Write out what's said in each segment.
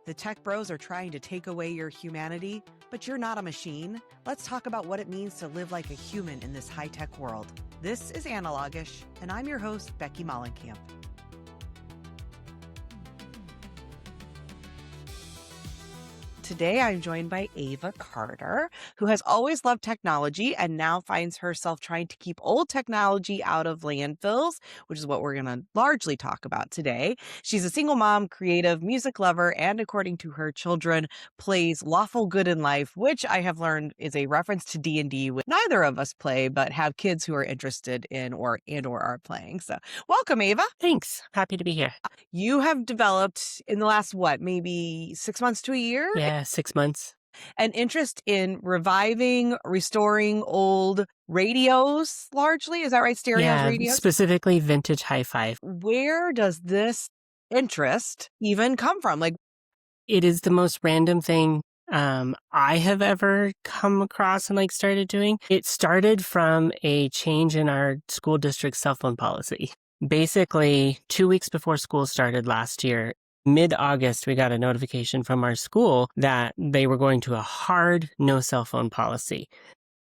The tech bros are trying to take away your humanity, but you're not a machine. Let's talk about what it means to live like a human in this high-tech world. This is Analogish, and I'm your host, Becky Mollenkamp. Today, I'm joined by Ava Carter, who has always loved technology and now finds herself trying to keep old technology out of landfills, which is what we're going to largely talk about today. She's a single mom, creative, music lover, and according to her children, plays lawful good in life, which I have learned is a reference to D&D, which neither of us play, but have kids who are interested in or are playing. So welcome, Ava. Thanks. Happy to be here. You have developed in the last, maybe 6 months to a year? Yeah, 6 months. An interest in reviving, restoring old radios, largely. Is that right? Stereos, radios? Specifically vintage hi-fi. Where does this interest even come from? It is the most random thing I have ever come across and started doing. It started from a change in our school district's cell phone policy. Basically, 2 weeks before school started last year, mid-August, we got a notification from our school that they were going to a hard no cell phone policy.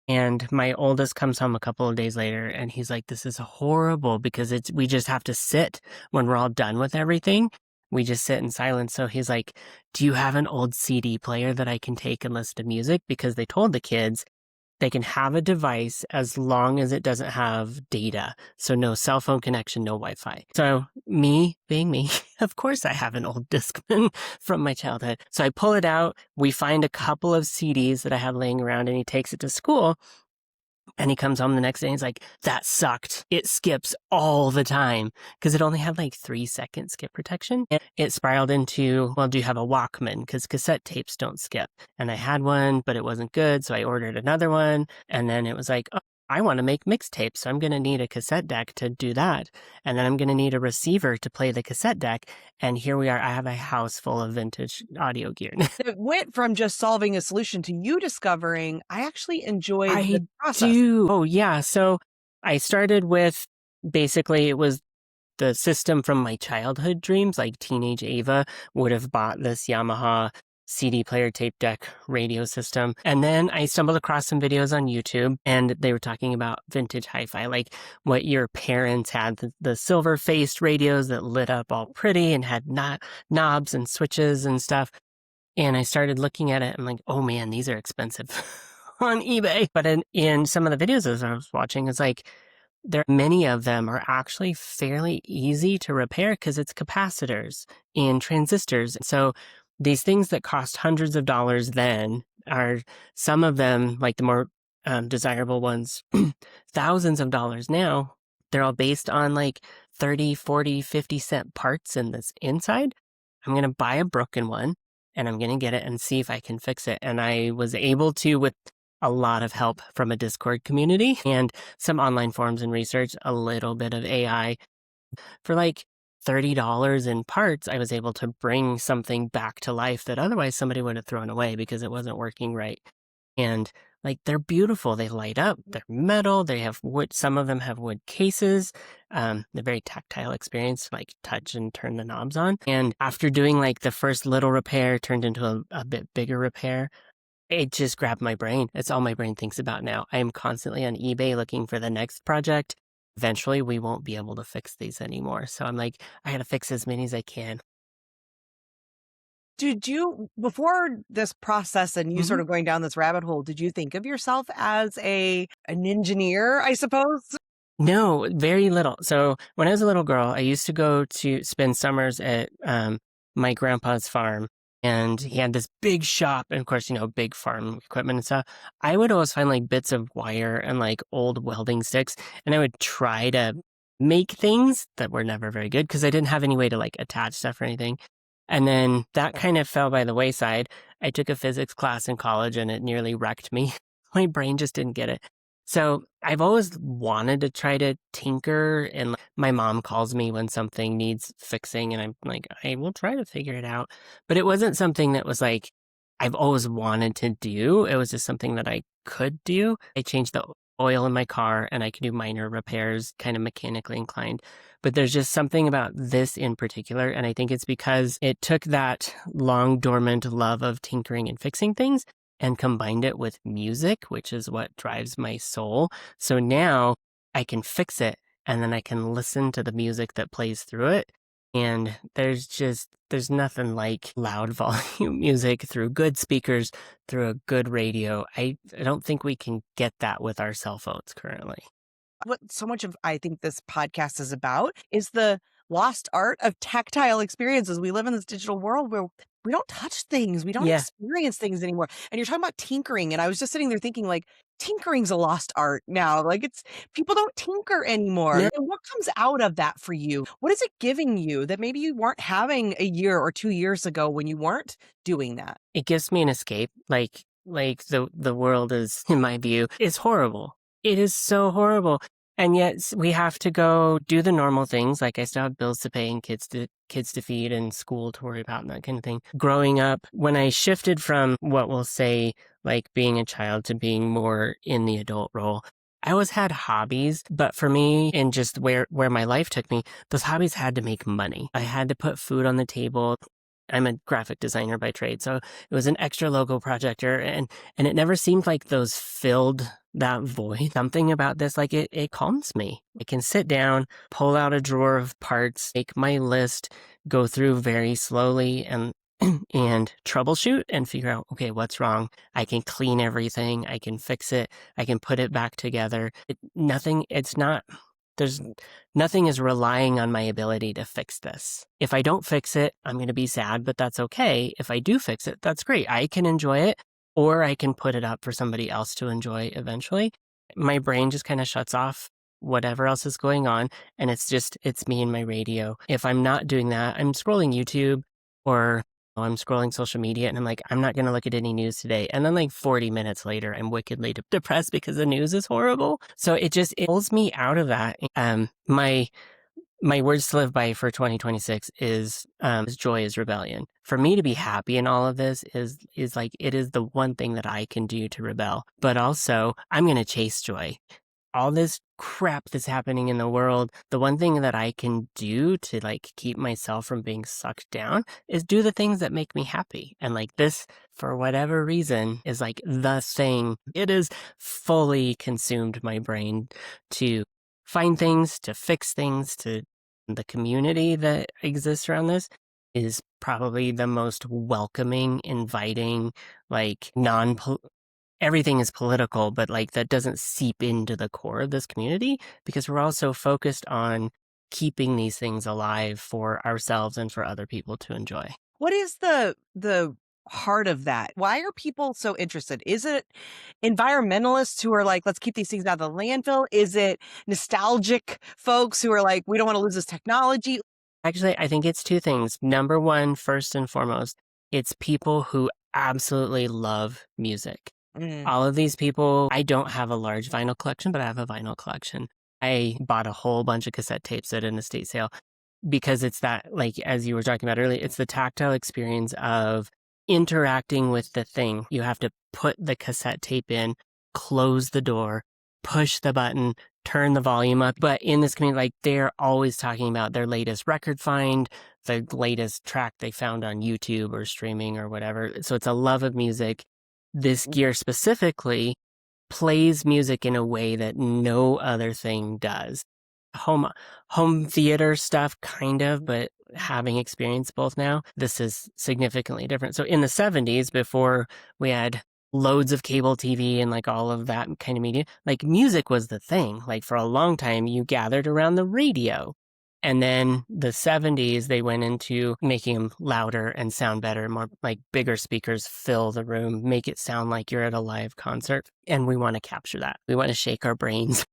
And my oldest comes home a couple of days later and he's like, this is horrible because we just have to sit when we're all done with everything. We just sit in silence. So he's like, do you have an old CD player that I can take and listen to music? Because they told the kids they can have a device as long as it doesn't have data. So no cell phone connection, no Wi-Fi. So me being me, of course I have an old Discman from my childhood. So I pull it out. We find a couple of CDs that I have laying around and he takes it to school. And he comes home the next day and he's like, that sucked. It skips all the time because it only had 3-second skip protection. And it spiraled into, well, do you have a Walkman? Because cassette tapes don't skip. And I had one, but it wasn't good. So I ordered another one. And then it was like, oh, I want to make mixtapes. So I'm going to need a cassette deck to do that. And then I'm going to need a receiver to play the cassette deck. And here we are. I have a house full of vintage audio gear. It went from just solving a solution to you discovering I actually enjoyed the process. Oh, yeah. So I started with basically it was the system from my childhood dreams. Teenage Ava would have bought this Yamaha CD player tape deck radio system. And then I stumbled across some videos on YouTube and they were talking about vintage hi-fi, like what your parents had, the silver-faced radios that lit up all pretty and had knobs and switches and stuff. And I started looking at it and like, oh man, these are expensive on eBay. But in some of the videos as I was watching, it's like, many of them are actually fairly easy to repair because it's capacitors and transistors. So these things that cost hundreds of dollars then are some of them, like the more desirable ones, thousands of dollars now. They're all based on 30, 40, 50 cent parts in this inside. I'm going to buy a broken one and I'm going to get it and see if I can fix it. And I was able to, with a lot of help from a Discord community and some online forums and research, a little bit of AI, for $30 in parts, I was able to bring something back to life that otherwise somebody would have thrown away because it wasn't working right. And they're beautiful. They light up. They're metal. They have wood. Some of them have wood cases. They're very tactile experience, touch and turn the knobs on. And after doing the first little repair turned into a bit bigger repair, it just grabbed my brain. It's all my brain thinks about now. I am constantly on eBay looking for the next project. Eventually, we won't be able to fix these anymore. So I'm like, I got to fix as many as I can. Did you, before this process and you sort of going down this rabbit hole, did you think of yourself as an engineer, I suppose? No, very little. So when I was a little girl, I used to go to spend summers at my grandpa's farm. And he had this big shop and, of course, big farm equipment and stuff. I would always find bits of wire and old welding sticks. And I would try to make things that were never very good because I didn't have any way to attach stuff or anything. And then that kind of fell by the wayside. I took a physics class in college and it nearly wrecked me. My brain just didn't get it. So I've always wanted to try to tinker, and my mom calls me when something needs fixing and I'm like, I will try to figure it out. But it wasn't something that was I've always wanted to do. It was just something that I could do. I changed the oil in my car and I can do minor repairs, kind of mechanically inclined. But there's just something about this in particular. And I think it's because it took that long dormant love of tinkering and fixing things and combined it with music, which is what drives my soul. So now I can fix it and then I can listen to the music that plays through it. And there's nothing like loud volume music through good speakers, through a good radio. I don't think we can get that with our cell phones currently. What so much of I think this podcast is about is the lost art of tactile experiences. We live in this digital world where we don't touch things, we don't Yeah. experience things anymore. And you're talking about tinkering, and I was just sitting there thinking, like, tinkering's a lost art now. Like, it's people don't tinker anymore. Yeah. And what comes out of that for you? What is it giving you that maybe you weren't having a year or 2 years ago when you weren't doing that? It gives me an escape. Like the world is, in my view, is horrible. It is so horrible. And yet we have to go do the normal things. Like I still have bills to pay and kids to feed and school to worry about and that kind of thing. Growing up, when I shifted from what we'll say like being a child to being more in the adult role, I always had hobbies, but for me and just where my life took me, those hobbies had to make money. I had to put food on the table. I'm a graphic designer by trade, so it was an extra logo projector, and it never seemed like those filled that void. Something about this, like it calms me. I can sit down, pull out a drawer of parts, make my list, go through very slowly and and troubleshoot and figure out, okay, what's wrong? I can clean everything, I can fix it, I can put it back together. It's not there's nothing is relying on my ability to fix this. If I don't fix it, I'm going to be sad, but that's okay. If I do fix it, that's great. I can enjoy it, or I can put it up for somebody else to enjoy eventually. My brain just kind of shuts off whatever else is going on, and it's me and my radio. If I'm not doing that, I'm scrolling YouTube or I'm scrolling social media and I'm like, I'm not going to look at any news today. And then like 40 minutes later, I'm wickedly depressed because the news is horrible. So it pulls me out of that. My words to live by for 2026 is joy is rebellion. For me to be happy in all of this is like, it is the one thing that I can do to rebel, but also I'm going to chase joy. All this crap that's happening in the world, the one thing that I can do to like keep myself from being sucked down is do the things that make me happy. And like this, for whatever reason, is like the thing. It has fully consumed my brain to find things, to fix things, to the community that exists around this is probably the most welcoming, inviting, like everything is political, but like that doesn't seep into the core of this community because we're all so focused on keeping these things alive for ourselves and for other people to enjoy. What is the heart of that? Why are people so interested? Is it environmentalists who are like, let's keep these things out of the landfill? Is it nostalgic folks who are like, we don't want to lose this technology? Actually, I think it's two things. Number one, first and foremost, it's people who absolutely love music. Mm. All of these people, I don't have a large vinyl collection, but I have a vinyl collection. I bought a whole bunch of cassette tapes at an estate sale because it's that, like, as you were talking about earlier, it's the tactile experience of interacting with the thing. You have to put the cassette tape in, close the door, push the button, turn the volume up. But in this community, like, they're always talking about their latest record find, the latest track they found on YouTube or streaming or whatever. So it's a love of music. This gear specifically plays music in a way that no other thing does. Home theater stuff, kind of, but having experienced both now, this is significantly different. So in the 70s, before we had loads of cable TV and like all of that kind of media, like music was the thing. Like for a long time, you gathered around the radio. And then the 70s, they went into making them louder and sound better, more like bigger speakers fill the room, make it sound like you're at a live concert. And we want to capture that. We want to shake our brains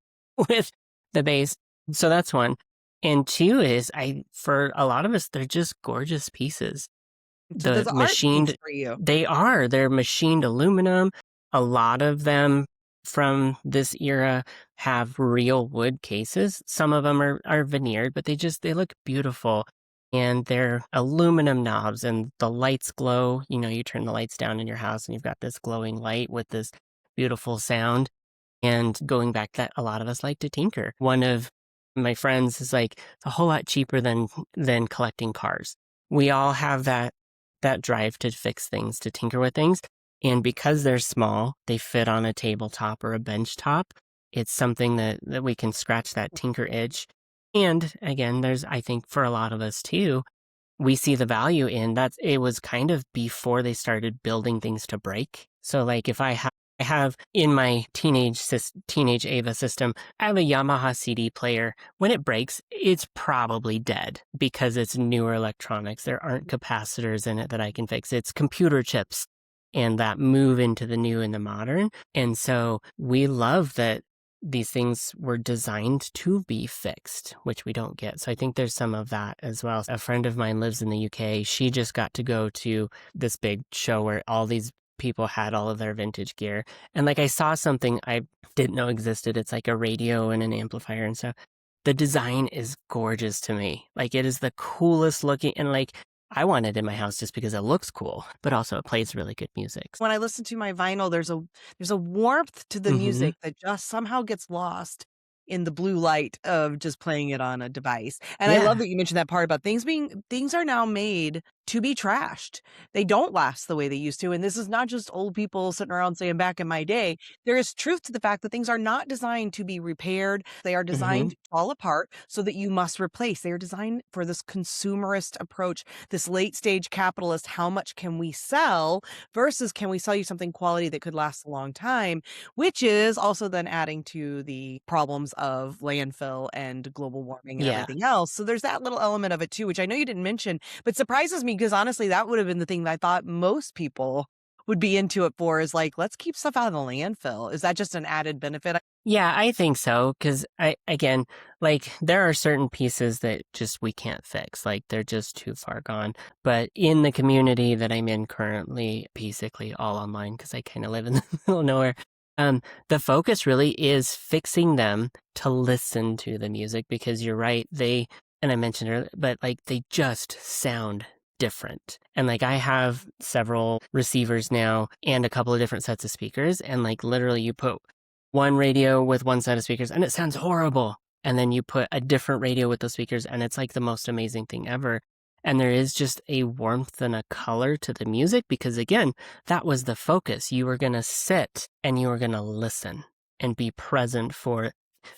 with the bass. So that's one. And two is for a lot of us, they're just gorgeous pieces. So The there's art piece machined, for you. they're machined aluminum. A lot of them from this era have real wood cases. Some of them are veneered, but they look beautiful. And they're aluminum knobs and the lights glow. You know, you turn the lights down in your house and you've got this glowing light with this beautiful sound. And going back that a lot of us like to tinker. One of my friends is like, "It's a whole lot cheaper than collecting cars." We all have that drive to fix things, to tinker with things, and because they're small, they fit on a tabletop or a bench top. It's something that we can scratch that tinker itch. And again, there's I think for a lot of us too, we see the value in that. It was kind of before they started building things to break. So like if I have in my teenage Ava system, I have a Yamaha CD player. When it breaks, it's probably dead because it's newer electronics. There aren't capacitors in it that I can fix. It's computer chips and that move into the new and the modern. And so we love that these things were designed to be fixed, which we don't get. So I think there's some of that as well. A friend of mine lives in the UK. She just got to go to this big show where all these people had all of their vintage gear. And like I saw something I didn't know existed. It's like a radio and an amplifier and stuff. The design is gorgeous to me. Like it is the coolest looking, and like I want it in my house just because it looks cool, but also it plays really good music. When I listen to my vinyl, there's a warmth to the Mm-hmm. music that just somehow gets lost in the blue light of just playing it on a device. And I love Yeah. that you mentioned that part about things are now made to be trashed. They don't last the way they used to. And this is not just old people sitting around saying back in my day. There is truth to the fact that things are not designed to be repaired. They are Mm-hmm. designed to fall apart so that you must replace. They are designed for this consumerist approach, this late stage capitalist, how much can we sell versus can we sell you something quality that could last a long time, which is also then adding to the problems of landfill and global warming and Yeah. everything else. So there's that little element of it too, which I know you didn't mention, but surprises me because honestly, that would have been the thing that I thought most people would be into it for is like, let's keep stuff out of the landfill. Is that just an added benefit? Yeah, I think so. Because again, like there are certain pieces that just we can't fix. Like they're just too far gone. But in the community that I'm in currently, basically all online because I kind of live in the middle of nowhere. The focus really is fixing them to listen to the music because you're right. And I mentioned earlier, but like they just sound different. And like I have several receivers now and a couple of different sets of speakers. And like literally you put one radio with one set of speakers and it sounds horrible. And then you put a different radio with those speakers and it's like the most amazing thing ever. And there is just a warmth and a color to the music because, again, that was the focus. You were going to sit and you were going to listen and be present for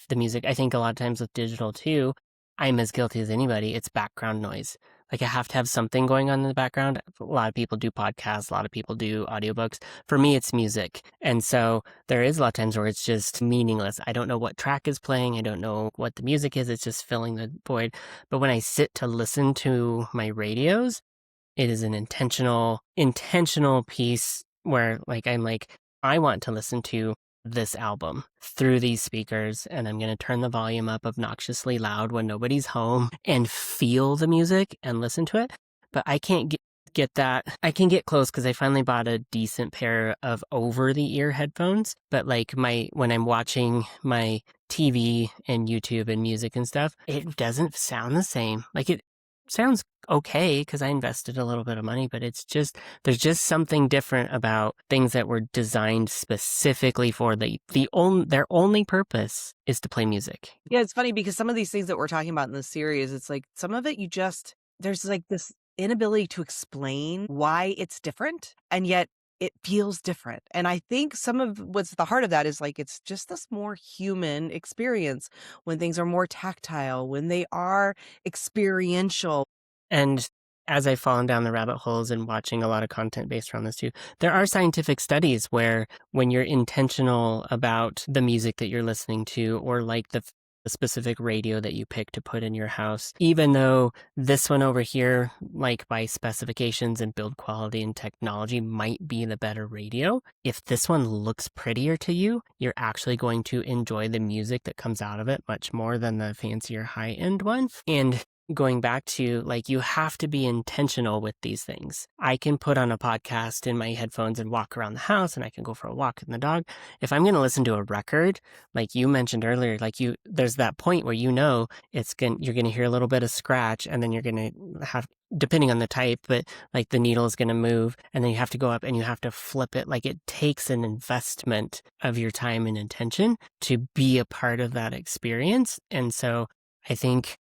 the music. I think a lot of times with digital too, I'm as guilty as anybody. It's background noise. Like I have to have something going on in the background. A lot of people do podcasts, a lot of people do audiobooks. For me, it's music. And so there is a lot of times where it's just meaningless. I don't know what track is playing. I don't know what the music is. It's just filling the void. But when I sit to listen to my radios, it is an intentional piece where like I'm like, I want to listen to this album through these speakers and I'm going to turn the volume up obnoxiously loud when nobody's home and feel the music and listen to it. But I can't get that. I can get close because I finally bought a decent pair of over the ear headphones. But like when I'm watching my TV and YouTube and music and stuff, it doesn't sound the same. Like it sounds okay because I invested a little bit of money, but there's just something different about things that were designed specifically for their only purpose is to play music. Yeah, it's funny because some of these things that we're talking about in this series, it's like some of it there's like this inability to explain why it's different, and yet it feels different. And I think some of what's the heart of that is like it's just this more human experience when things are more tactile, when they are experiential. And as I've fallen down the rabbit holes and watching a lot of content based around this too, there are scientific studies where when you're intentional about the music that you're listening to or like the specific radio that you pick to put in your house, even though this one over here, like by specifications and build quality and technology might be the better radio, if this one looks prettier to you, you're actually going to enjoy the music that comes out of it much more than the fancier high-end one. And going back to like, you have to be intentional with these things. I can put on a podcast in my headphones and walk around the house, and I can go for a walk with the dog. If I'm going to listen to a record, like you mentioned earlier, like there's that point where you're going to hear a little bit of scratch, and then you're going to have, depending on the type, but like the needle is going to move, and then you have to go up and you have to flip it. Like, it takes an investment of your time and attention to be a part of that experience. And so I think,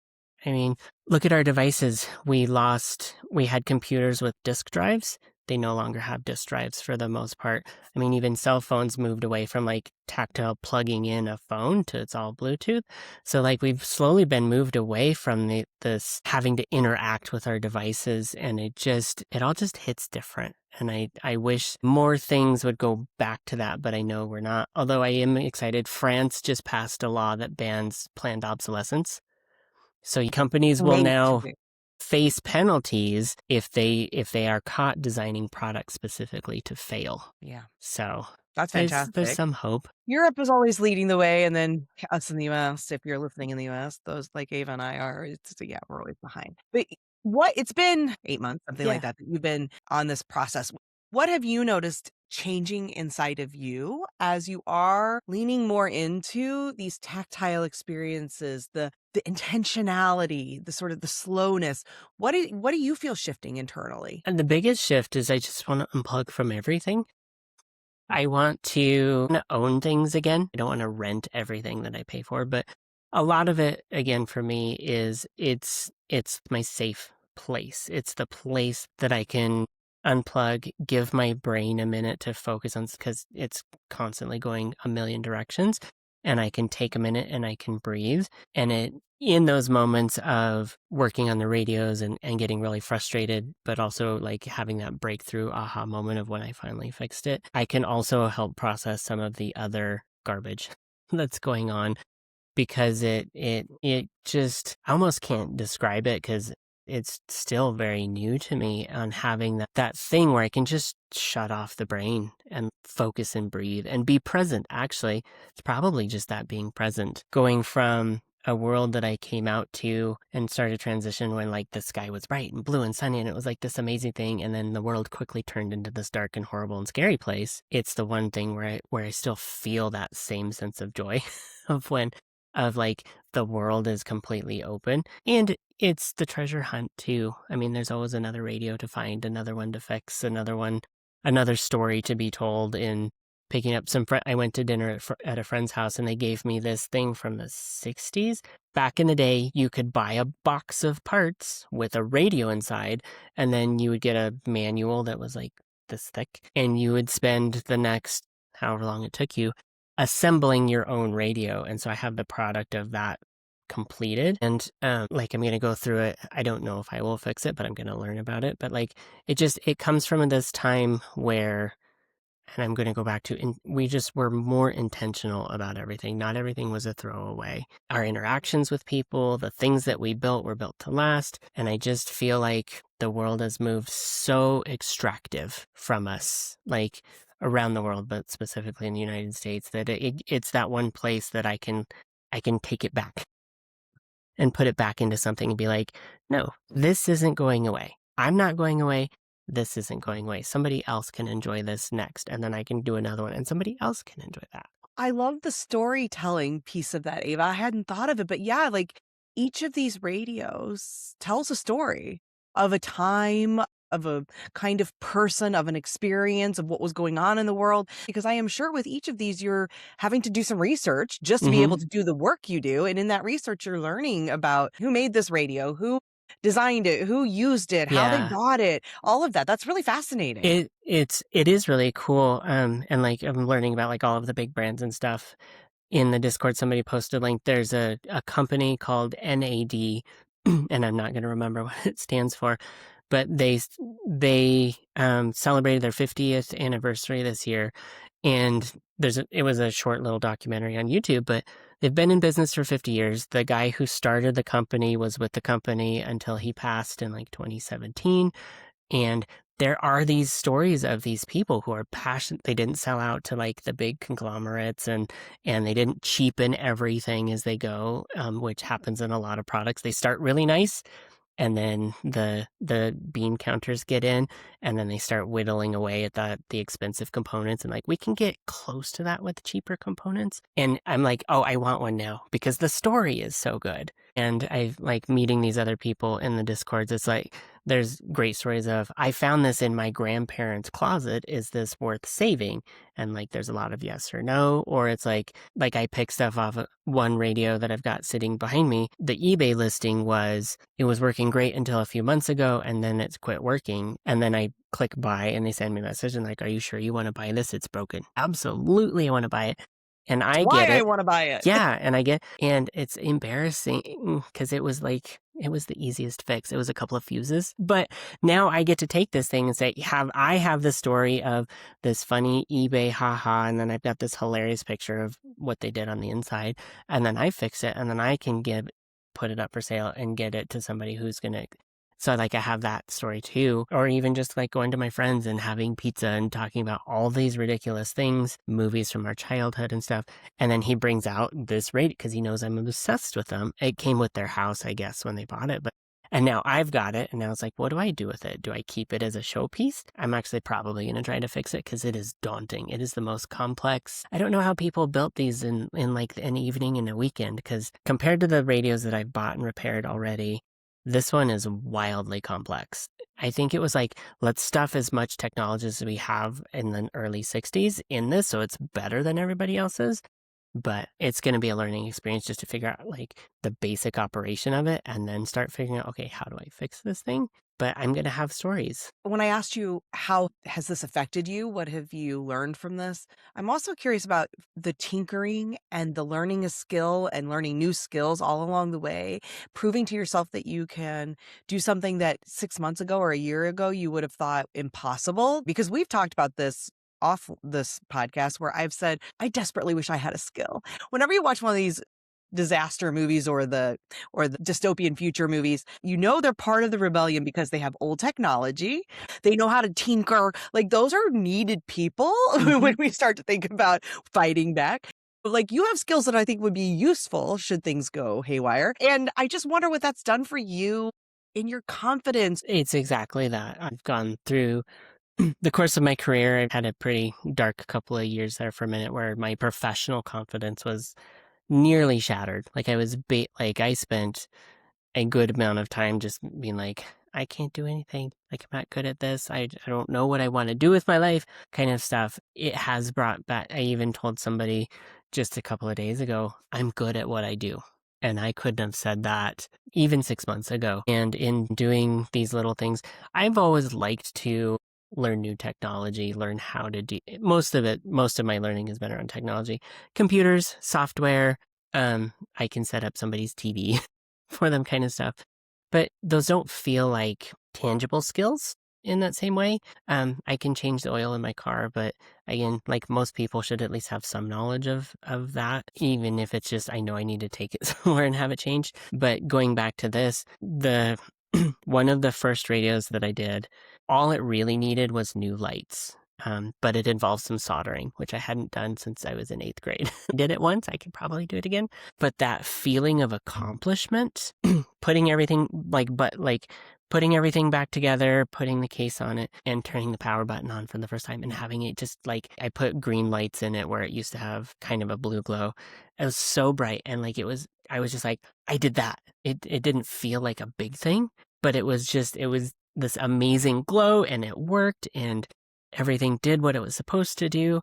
I mean, look at our devices. We had computers with disk drives. They no longer have disk drives for the most part. I mean, even cell phones moved away from like tactile plugging in a phone to it's all Bluetooth. So like, we've slowly been moved away from this having to interact with our devices, and it all just hits different. And I wish more things would go back to that, but I know we're not. Although I am excited, France just passed a law that bans planned obsolescence. So companies will Great. now face penalties if they are caught designing products specifically to fail. Yeah, So that's there's fantastic. some hope. Europe is always leading the way, and then us in the US, if you're listening in the US, those like Ava and I are, yeah, we're always behind. But it's been 8 months, something like Yeah. that you've been on this process. What have you noticed changing inside of you as you are leaning more into these tactile experiences, the intentionality, the sort of the slowness? What do you feel shifting internally? And the biggest shift is I just want to unplug from everything. I want to own things again. I don't want to rent everything that I pay for, but a lot of it, again, for me is it's my safe place. It's the place that I can unplug, give my brain a minute to focus on, because it's constantly going a million directions, and I can take a minute and I can breathe. And in those moments of working on the radios and getting really frustrated, but also like having that breakthrough aha moment of when I finally fixed it, I can also help process some of the other garbage that's going on, because it just, I almost can't describe it, because it's still very new to me, on having that thing where I can just shut off the brain and focus and breathe and be present. Actually, it's probably just that, being present, going from a world that I came out to and started transition when like the sky was bright and blue and sunny and it was like this amazing thing, and then the world quickly turned into this dark and horrible and scary place. It's the one thing where I still feel that same sense of joy of like the world is completely open. And it's the treasure hunt too. I mean, there's always another radio to find, another one to fix, another story to be told. In picking up I went to dinner at a friend's house, and they gave me this thing from the 60s. Back in the day, you could buy a box of parts with a radio inside, and then you would get a manual that was like this thick, and you would spend the next however long it took you assembling your own radio. And so I have the product of that completed, and like, I'm going to go through it. I don't know if I will fix it, but I'm going to learn about it. But like, it comes from this time where, and I'm going to go back to, we just were more intentional about everything. Not everything was a throwaway. Our interactions with people, the things that we built were built to last. And I just feel like the world has moved so extractive from us, like around the world, but specifically in the United States, that it's that one place that I can take it back and put it back into something and be like, no, this isn't going away. I'm not going away. This isn't going away. Somebody else can enjoy this next, and then I can do another one, and somebody else can enjoy that. I love the storytelling piece of that, Ava. I hadn't thought of it, but yeah, like each of these radios tells a story of a time, of a kind of person, of an experience, of what was going on in the world. Because I am sure with each of these, you're having to do some research just to be able to do the work you do. And in that research, you're learning about who made this radio, who designed it, who used it, how they bought it, all of that. That's really fascinating. It is really cool. And like, I'm learning about like all of the big brands and stuff. In the Discord, somebody posted a link. There's a company called NAD, and I'm not going to remember what it stands for, but they celebrated their 50th anniversary this year. And it was a short little documentary on YouTube, but they've been in business for 50 years. The guy who started the company was with the company until he passed in like 2017. And there are these stories of these people who are passionate. They didn't sell out to like the big conglomerates, and they didn't cheapen everything as they go, which happens in a lot of products. They start really nice, and then the bean counters get in, and then they start whittling away at the expensive components, and like we can get close to that with cheaper components. And I'm like, oh, I want one now because the story is so good. And I like meeting these other people in the discords. It's like there's great stories of I found this in my grandparents' closet. Is this worth saving? And like there's a lot of yes or no, or it's like I pick stuff off of one radio that I've got sitting behind me. The eBay listing was it was working great until a few months ago, and then it's quit working. And then I click buy, and they send me a message and like, "Are you sure you want to buy this? It's broken." Absolutely, I want to buy it, and That's I why get I it. wanna buy it. Yeah, and it's embarrassing because it was like it was the easiest fix. It was a couple of fuses, but now I get to take this thing and say, I have the story of this funny eBay haha, and then I've got this hilarious picture of what they did on the inside, and then I fix it, and then I can put it up for sale and get it to somebody who's gonna. So like I have that story too, or even just like going to my friends and having pizza and talking about all these ridiculous things, movies from our childhood and stuff. And then he brings out this radio because he knows I'm obsessed with them. It came with their house, I guess, when they bought it, but and now I've got it, and now it's like, what do I do with it? Do I keep it as a showpiece? I'm actually probably going to try to fix it because it is daunting. It is the most complex. I don't know how people built these in like an evening and a weekend because compared to the radios that I've bought and repaired already, this one is wildly complex. I think it was like, let's stuff as much technology as we have in the early 60s in this so it's better than everybody else's. But it's going to be a learning experience just to figure out like the basic operation of it and then start figuring out, okay, how do I fix this thing? But I'm going to have stories. When I asked you, how has this affected you? What have you learned from this? I'm also curious about the tinkering and the learning a skill and learning new skills all along the way, proving to yourself that you can do something that 6 months ago or a year ago you would have thought impossible. Because we've talked about this off this podcast where I've said, I desperately wish I had a skill. Whenever you watch one of these disaster movies or the dystopian future movies, you know they're part of the rebellion because they have old technology. They know how to tinker. Like those are needed people when we start to think about fighting back. Like you have skills that I think would be useful should things go haywire. And I just wonder what that's done for you in your confidence. It's exactly that. I've gone through the course of my career. I've had a pretty dark couple of years there for a minute where my professional confidence was nearly shattered. Like like I spent a good amount of time just being like, I can't do anything. Like I'm not good at this. I don't know what I want to do with my life kind of stuff. It has brought back, I even told somebody just a couple of days ago, I'm good at what I do. And I couldn't have said that even 6 months ago. And in doing these little things, I've always liked to learn new technology, learn how to do most of my learning has been around technology, computers, software. I can set up somebody's TV for them kind of stuff, but those don't feel like tangible skills in that same way. I can change the oil in my car, but again, like most people should at least have some knowledge of that, even if it's just I know I need to take it somewhere and have it changed. But going back to this, the one of the first radios that I did, all it really needed was new lights. But it involved some soldering, which I hadn't done since I was in 8th grade. I did it once. I could probably do it again. But that feeling of accomplishment, putting everything putting everything back together, putting the case on it, and turning the power button on for the first time and having it just like I put green lights in it where it used to have kind of a blue glow. It was so bright, and like I was just like, I did that. It didn't feel like a big thing, but it was this amazing glow, and it worked, and everything did what it was supposed to do.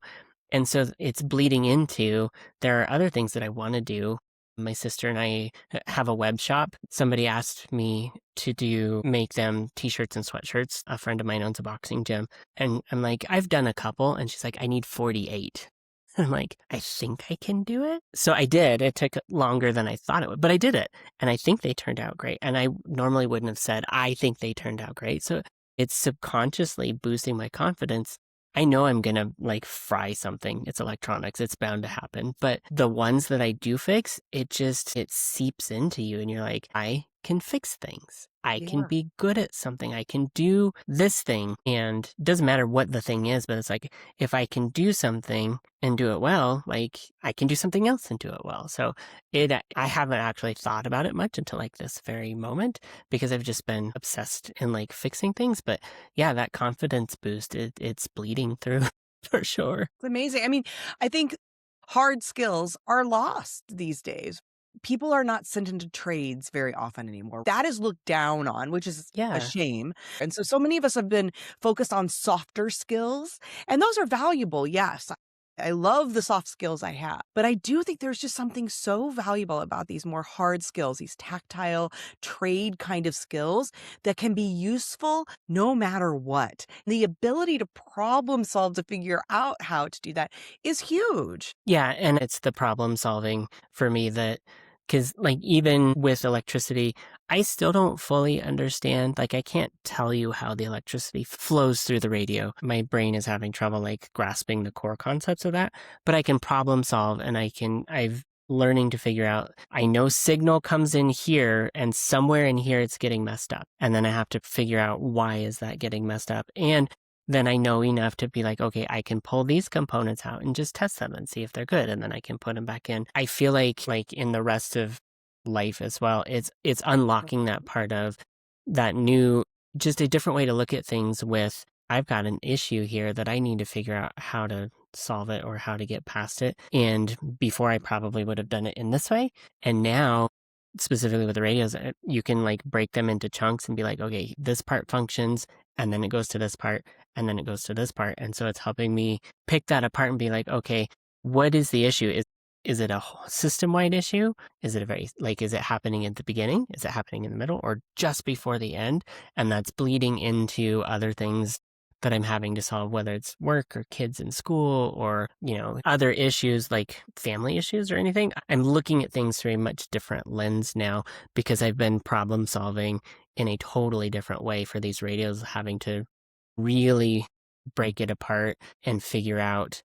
And so it's bleeding into, there are other things that I want to do. My sister and I have a web shop. Somebody asked me to make them t-shirts and sweatshirts. A friend of mine owns a boxing gym. And I'm like, I've done a couple. And she's like, I need 48. And I'm like, I think I can do it. So I did. It took longer than I thought it would, but I did it. And I think they turned out great. And I normally wouldn't have said, I think they turned out great. So it's subconsciously boosting my confidence. I know I'm going to like fry something. It's electronics. It's bound to happen. But the ones that I do fix, it seeps into you and you're like, I can fix things. I can Yeah. be good at something. I can do this thing. And it doesn't matter what the thing is, but it's like if I can do something and do it well, like I can do something else and do it well. So I haven't actually thought about it much until like this very moment because I've just been obsessed in like fixing things. But yeah, that confidence boost, it's bleeding through for sure. It's amazing. I mean, I think hard skills are lost these days. People are not sent into trades very often anymore. That is looked down on, which is a Yeah. shame. And so many of us have been focused on softer skills, and those are valuable. Yes. I love the soft skills I have, but I do think there's just something so valuable about these more hard skills, these tactile trade kind of skills that can be useful no matter what. The ability to problem solve to figure out how to do that is huge. Yeah, and it's the problem solving for me that, because like even with electricity, I still don't fully understand. Like I can't tell you how the electricity flows through the radio. My brain is having trouble like grasping the core concepts of that, but I can problem solve and I've learning to figure out, I know signal comes in here and somewhere in here it's getting messed up. And then I have to figure out why is that getting messed up. And then I know enough to be like, okay, I can pull these components out and just test them and see if they're good, and then I can put them back in. I feel like in the rest of life as well, it's unlocking that part of that new, just a different way to look at things with, I've got an issue here that I need to figure out how to solve it or how to get past it. And before I probably would have done it in this way. And now, specifically with the radios, you can like break them into chunks and be like, okay, this part functions and then it goes to this part and then it goes to this part. And so it's helping me pick that apart and be like, okay, what is the issue? Is it a system-wide issue? Is it a very, like, is it happening at the beginning? Is it happening in the middle or just before the end? And that's bleeding into other things that I'm having to solve, whether it's work or kids in school or, other issues like family issues or anything. I'm looking at things through a much different lens now because I've been problem solving in a totally different way for these radios, having to really break it apart and figure out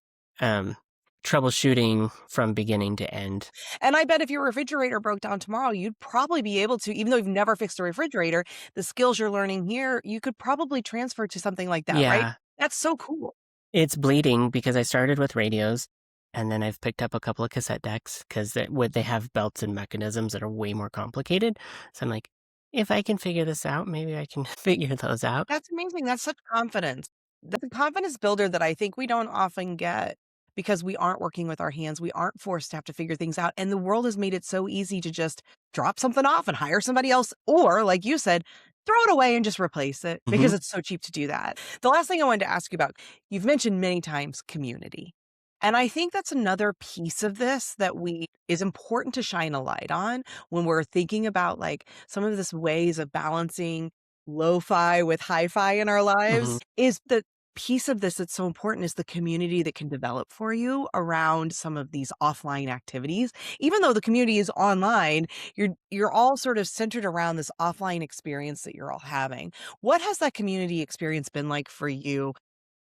troubleshooting from beginning to end. And I bet if your refrigerator broke down tomorrow, you'd probably be able to, even though you've never fixed a refrigerator, the skills you're learning here, you could probably transfer to something like that, right? Yeah, That's so cool. it's bleeding because I started with radios and then I've picked up a couple of cassette decks because they have belts and mechanisms that are way more complicated. So I'm like, if I can figure this out, maybe I can figure those out. That's amazing. That's such confidence. That's a confidence builder that I think we don't often get because we aren't working with our hands. We aren't forced to have to figure things out. And the world has made it so easy to just drop something off and hire somebody else. Or, like you said, throw it away and just replace it because Hmm. it's so cheap to do that. The last thing I wanted to ask you about, you've mentioned many times community. And I think that's another piece of this that we is important to shine a light on when we're thinking about like some of this ways of balancing lo-fi with hi-fi in our Hmm. lives is the piece of this that's so important is the community that can develop for you around some of these offline activities. Even though the community is online, you're all sort of centered around this offline experience that you're all having. What has that community experience been like for you?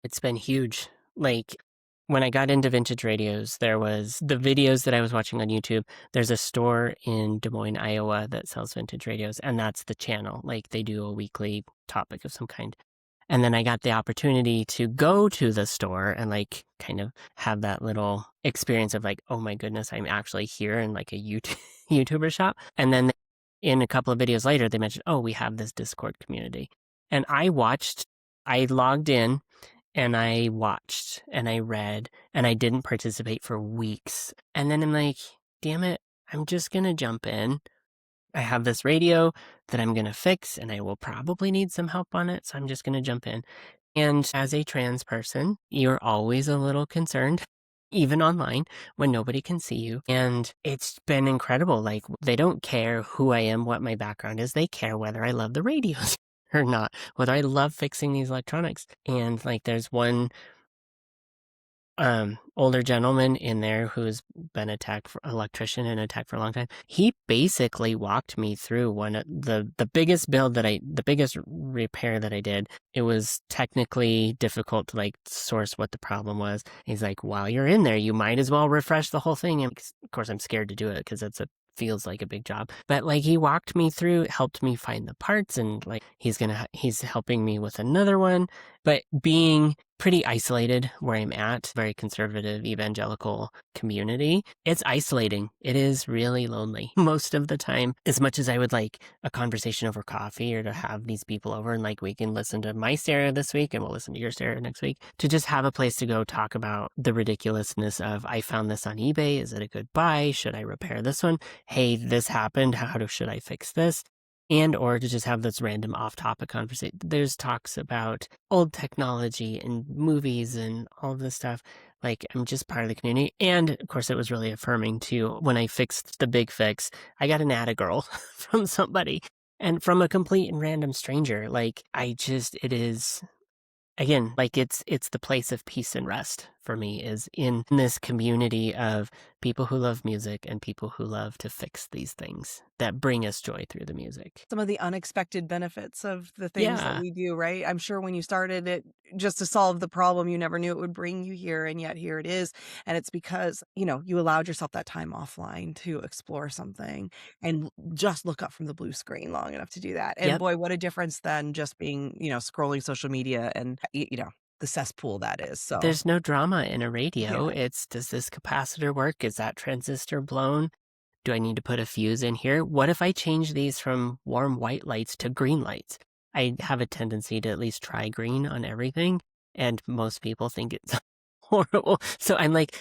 It's been huge. Like when I got into vintage radios, there was the videos that I was watching on YouTube. There's a store in Des Moines, Iowa that sells vintage radios, and that's the channel. Like they do a weekly topic of some kind. And then I got the opportunity to go to the store and like kind of have that little experience of like, oh my goodness, I'm actually here in like a YouTube YouTuber shop. And then in a couple of videos later, they mentioned, oh, we have this Discord community. And I logged in and I watched and I read and I didn't participate for weeks. And then I'm like, damn it, I'm just going to jump in. I have this radio that I'm going to fix and I will probably need some help on it. So I'm just going to jump in. And as a trans person, you're always a little concerned, even online when nobody can see you. And it's been incredible. Like they don't care who I am, what my background is. They care whether I love the radios or not, whether I love fixing these electronics. And like there's one older gentleman in there who's been a tech for electrician and a tech for a long time. He basically walked me through one of the biggest the biggest repair that I did. It was technically difficult to like source what the problem was. He's like, while you're in there, you might as well refresh the whole thing. And of course, I'm scared to do it because it's a feels like a big job. But like he walked me through, helped me find the parts, and like he's helping me with another one. But being pretty isolated where I'm at, very conservative evangelical community, it's isolating. It is really lonely most of the time. As much as I would like a conversation over coffee or to have these people over and like we can listen to my stereo this week and we'll listen to your stereo next week, to just have a place to go talk about the ridiculousness of I found this on eBay. Is it a good buy? Should I repair this one? Hey, this happened. Should I fix this? And or to just have this random off-topic conversation. There's talks about old technology and movies and all this stuff. Like, I'm just part of the community. And of course, it was really affirming too. When I fixed the big fix, I got an Atta-girl from somebody and from a complete and random stranger. Like, it is, again, like it's the place of peace and rest for me, is in this community of people who love music and people who love to fix these things that bring us joy through the music. Some of the unexpected benefits of the things that Yeah. we do, right? I'm sure when you started it just to solve the problem, you never knew it would bring you here, and yet here it is. And it's because, you allowed yourself that time offline to explore something and just look up from the blue screen long enough to do that. And Yep. boy, what a difference than just being, scrolling social media and, the cesspool that is. So There's no drama in a radio. yeah. It's, does this capacitor work? Is that transistor blown? Do I need to put a fuse in here? What if I change these from warm white lights to green lights? I have a tendency to at least try green on everything, and most people think it's horrible. So I'm like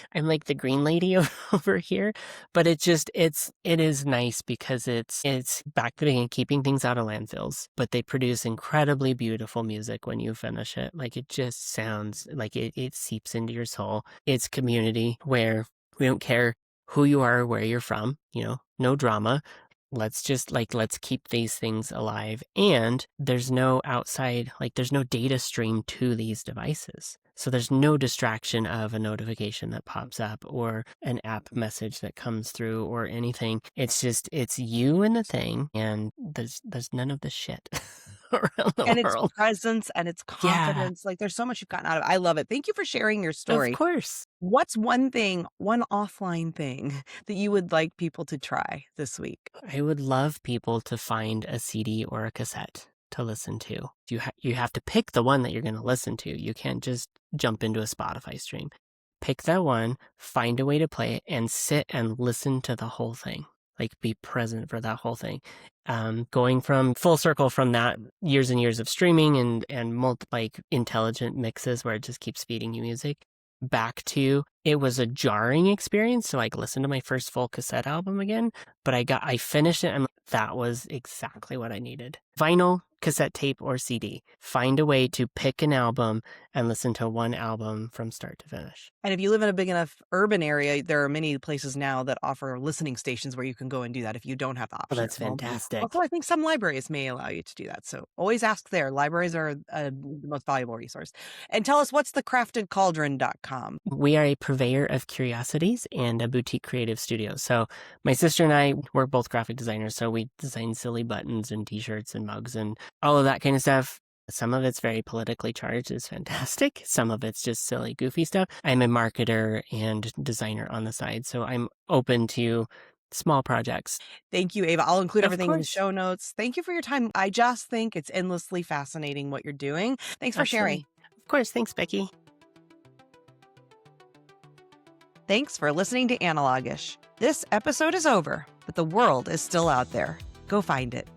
the green lady over here. But it is nice because it's back to the beginning, keeping things out of landfills. But they produce incredibly beautiful music when you finish it. Like, it just sounds like it seeps into your soul. It's community where we don't care who you are or where you're from, no drama. Let's keep these things alive. And there's no outside, there's no data stream to these devices. So there's no distraction of a notification that pops up or an app message that comes through or anything. It's you and the thing, and there's none of the shit around the And it's world. presence and it's Yeah, confidence. Like, there's so much you've gotten out of it. I love it. Thank you for sharing your of story. course. What's one offline thing that you would like people to try this week? I would love people to find a CD or a cassette to listen to. You have to pick the one that you're going to listen to. You can't just jump into a Spotify stream. Pick that one, find a way to play it, and sit and listen to the whole thing. Like, be present for that whole thing. Going from full circle from that years and years of streaming and intelligent mixes where it just keeps feeding you music, back to, it was a jarring experience to listen to my first full cassette album again, but I finished it and that was exactly what I needed. Vinyl, cassette tape, or CD. Find a way to pick an album and listen to one album from start to finish. And if you live in a big enough urban area, there are many places now that offer listening stations where you can go and do that if you don't have the Oh, option that's at home. fantastic. Also, I think some libraries may allow you to do that. So always ask there. Libraries are the most valuable resource. And tell us, what's the craftedcauldron.com? We are a purveyor of curiosities and a boutique creative studio. So my sister and I, we're both graphic designers, so we design silly buttons and t-shirts and mugs and all of that kind of stuff. Some of it's very politically charged. It's fantastic. Some of it's just silly, goofy stuff. I'm a marketer and designer on the side, so I'm open to small projects. Thank you, Ava. I'll include Of everything in the course. show notes. Thank you for your time. I just think it's endlessly fascinating what you're doing. Thanks for sharing. Absolutely. Of course. Thanks, Becky. Thanks for listening to Analogish. This episode is over, but the world is still out there. Go find it.